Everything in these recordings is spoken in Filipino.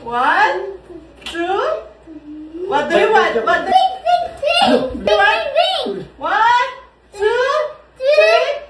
1, 2. What do you want? What do you want? 1, 2, 3.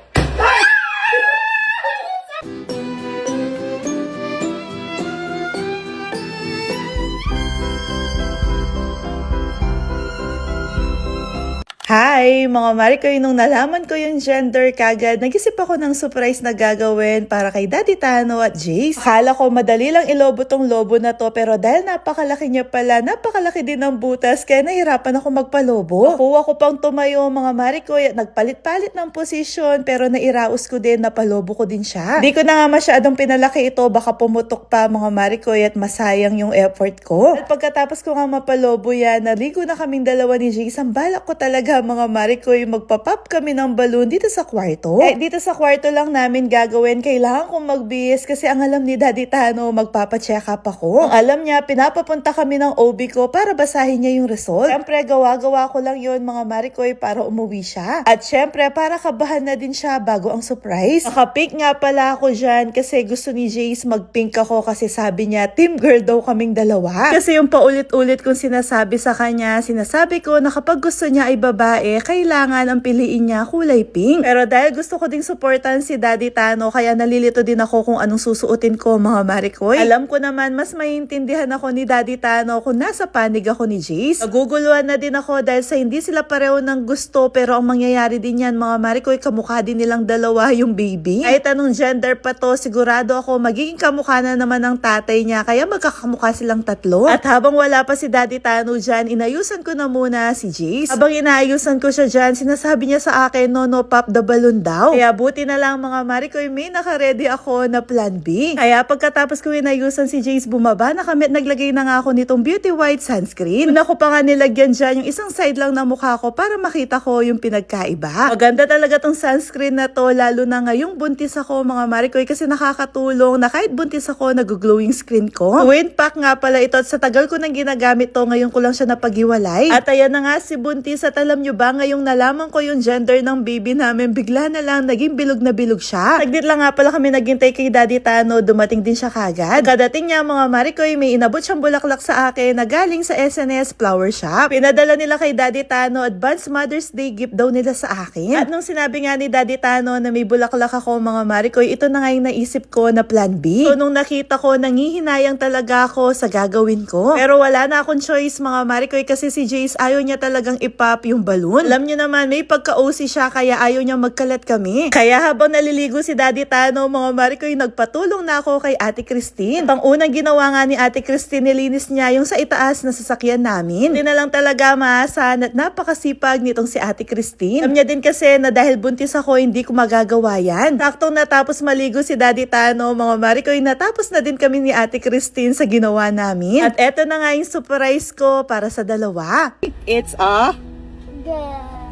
Hi! Mga Marikoy, nung nalaman ko yung gender kagad, nag-isip ako ng surprise na gagawin para kay Daddy Tano at Jace. Akala ko madali lang ilobo tong lobo na to, pero dahil napakalaki niya pala, napakalaki din ng butas, kaya nahirapan ako magpalobo. Nakuha ko pang tumayo mga Marikoy at nagpalit-palit ng posisyon, pero nairaos ko din, napalobo ko din siya. Di ko na nga masyadong pinalaki ito, baka pumutok pa mga Marikoy at masayang yung effort ko. At pagkatapos ko nga mapalobo yan, naligo na kaming dalawa ni Jace. Ang balak ko talaga mga Marikoy, magpapop kami ng balloon dito sa kwarto. Dito sa kwarto lang namin gagawin. Kailangan kong magbihis kasi ang alam ni Daddy Tano, magpapacheck up ako. Ang alam niya, pinapapunta kami ng OB ko para basahin niya yung result. Siyempre, gawa-gawa ko lang yon mga Marikoy para umuwi siya. At siyempre, para kabahan na din siya bago ang surprise. Naka-pink nga pala ako dyan kasi gusto ni Jace mag-pink ako kasi sabi niya, team girl daw kaming dalawa. Kasi yung paulit-ulit kong sinasabi sa kanya, sinasabi ko na kapag gusto niya ay babae, kailangan ang piliin niya kulay pink. Pero dahil gusto ko ding supportan si Daddy Tano, kaya nalilito din ako kung anong susuotin ko mga Marikoy. Alam ko naman, mas maintindihan ako ni Daddy Tano kung nasa panig ako ni Jace. Naguguluhan na din ako dahil sa hindi sila pareho ng gusto, pero ang mangyayari din yan mga Marikoy, kamukha din nilang dalawa yung baby. Kahit anong gender pa to, sigurado ako magiging kamukha na naman ng tatay niya, kaya magkakamukha silang tatlo. At habang wala pa si Daddy Tano dyan, inayusan ko na muna si Jace. Habang inaayusan ko siya dyan, sinasabi niya sa akin, no, pop the balloon daw. Kaya buti na lang mga Marikoy, may nakaredy ako na plan B. Kaya pagkatapos ko inayusan si Jace, bumaba na kami at naglagay na nga ako nitong Beauty White sunscreen. Una ko pa nga nilagyan dyan yung isang side lang ng mukha ko para makita ko yung pinagkaiba. Maganda talaga tong sunscreen na to, lalo na ngayong buntis ako mga Marikoy, kasi nakakatulong na kahit buntis ako, nag-glowing screen ko. Twin pack nga pala ito at sa tagal ko nang ginagamit to, ngayon ko lang siya napag-iwalay. At ayan na nga si buntis, at alam nyo ba, ngayong nalaman ko yung gender ng baby namin, bigla na lang naging bilog na bilog siya. Saglit lang nga pala kami naghintay kay Daddy Tano, dumating din siya kagad. Kadating niya mga Marikoy, may inabot siyang bulaklak sa akin na galing sa SNS Flower Shop. Pinadala nila kay Daddy Tano, advance Mother's Day gift daw nila sa akin. At nung sinabi nga ni Daddy Tano na may bulaklak ako mga Marikoy, ito na nga yung naisip ko na plan B. So nung nakita ko, nangihinayang talaga ako sa gagawin ko. Pero wala na akong choice mga Marikoy, kasi si Jace ayaw niya talagang ipop yung balloon. Alam niyo naman, may pagka-OC siya, kaya ayaw niya magkalat kami. Kaya habang naliligo si Daddy Tano, mga Marikoy, nagpatulong na ako kay Ate Christine. Ang unang ginawa nga ni Ate Christine, nilinis niya yung sa itaas na sasakyan namin. Hindi na lang talaga maasahan at napakasipag nitong si Ate Christine. Alam niya din kasi na dahil buntis ako, hindi ko magagawa yan. Saktong natapos maligo si Daddy Tano, mga Marikoy, natapos na din kami ni Ate Christine sa ginawa namin. At eto na nga yung surprise ko para sa dalawa. It's a...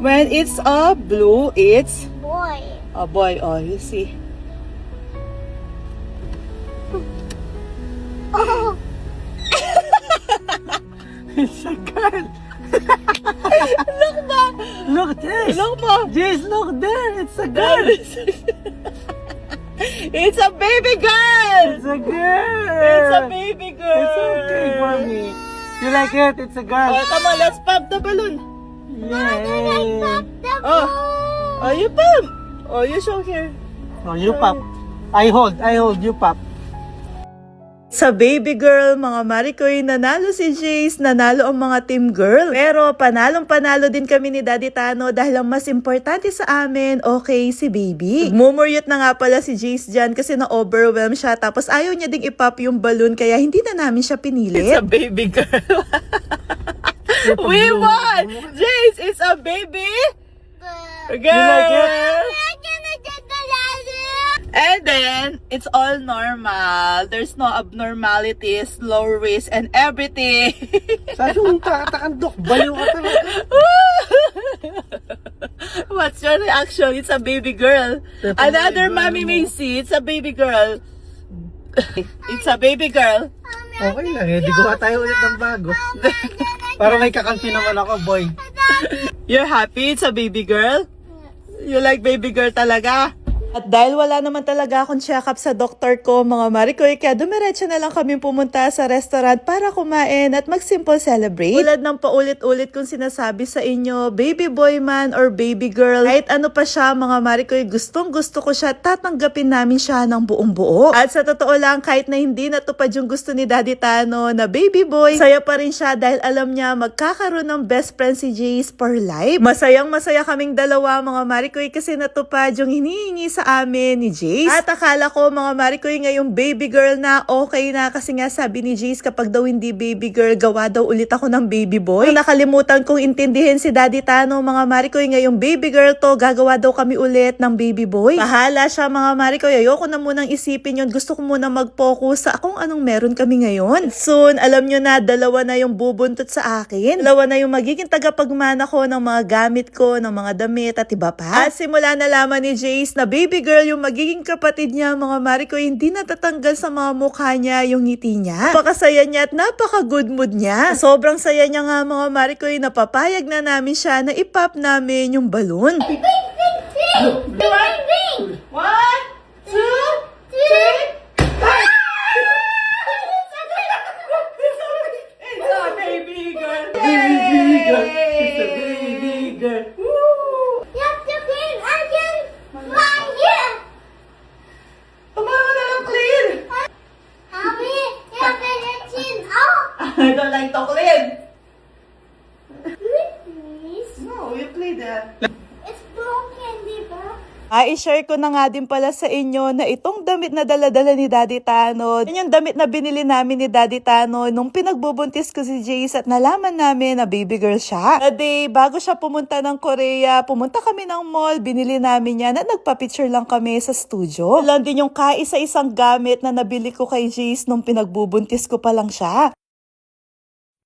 When it's a blue, it's boy. a boy. Oh, you see. Oh, It's a girl. Look ba? Look this. Look ba? Jace, look there. It's a girl. It's a baby girl! It's a girl. It's a baby girl! It's okay for me. You like it? It's a girl. Oh, come on, let's pop the balloon. Yay. Oh, oh, you pop. Oh, you show here. Oh, you pop. I hold, you pop. Sa baby girl, mga Marikoy, nanalo si Jace, nanalo ang mga team girl. Pero panalong-panalo din kami ni Daddy Tano dahil ang mas importante sa amin, okay, si baby. Nagmumuryot na nga pala si Jace dyan kasi na-overwhelm siya, tapos ayaw niya ding ipop yung balloon, kaya hindi na namin siya pinilit. It's a baby girl. We won! Jace, it's a baby girl! You like it? And then, it's all normal. There's no abnormalities, low risk, and everything. Sabi mong takandok, baliw ka talaga. What's your reaction? It's a baby girl. Another mommy may see, it's a baby girl. It's a baby girl. Okay lang eh, di gawa tayo ulit ng bago. Para may kakampi naman ako, boy. You're happy? It's a baby girl? You like baby girl talaga? At dahil wala naman talaga akong check-up sa doktor ko, mga Maricoy, kaya dumiretso na lang kami pumunta sa restaurant para kumain at mag-simple celebrate. Tulad ng paulit-ulit kong sinasabi sa inyo, baby boy man or baby girl, kahit ano pa siya, mga Maricoy, gustong-gusto ko siya, tatanggapin namin siya ng buong buo. At sa totoo lang, kahit na hindi natupad yung gusto ni Daddy Tano na baby boy, saya pa rin siya dahil alam niya magkakaroon ng best friend si Jace for life. Masayang-masaya kaming dalawa, mga Maricoy, kasi natupad yung hinihingi sa amin ni Jace. At akala ko, mga Maricoy, ngayong baby girl na okay na, kasi nga sabi ni Jace, kapag daw hindi baby girl, gawa daw ulit ako ng baby boy. Nakalimutan kong intindihin si Daddy Tano, mga Maricoy, ngayong baby girl to, gagawa daw kami ulit ng baby boy. Bahala siya, mga Maricoy, ayoko na munang isipin yun, gusto ko muna mag-focus sa kung anong meron kami ngayon. Soon, alam nyo na, dalawa na yung bubuntot sa akin. Dalawa na yung magiging tagapagmana ko ng mga gamit ko, ng mga damit at iba pa. At simula nalaman ni Jace na baby girl yung magiging kapatid niya, mga Maricoy, hindi natatanggal sa mga mukha niya yung ngiti niya. Napakasaya niya at napaka-good mood niya. Sobrang saya niya nga, mga Maricoy, napapayag na namin siya na ipop namin yung balon. Bing, bing, bing! Bing, bing, bing! 1, 2, 3. It's a baby girl. Baby girl. It's a baby girl. Woo! You have to clean again! My ear! Tumawa na lang, clean. Mommy, you have to clean out! I don't like to clean. Please? No, you play that. It's broken, diba? I-share ko na nga din pala sa inyo na itong damit na dala-dala ni Daddy Tano, yan yung damit na binili namin ni Daddy Tano nung pinagbubuntis ko si Jace at nalaman namin na baby girl siya. A day, bago siya pumunta ng Korea, pumunta kami ng mall, binili namin yan at nagpa-picture lang kami sa studio. Lang din yung kaisa-isang gamit na nabili ko kay Jace nung pinagbubuntis ko pa lang siya.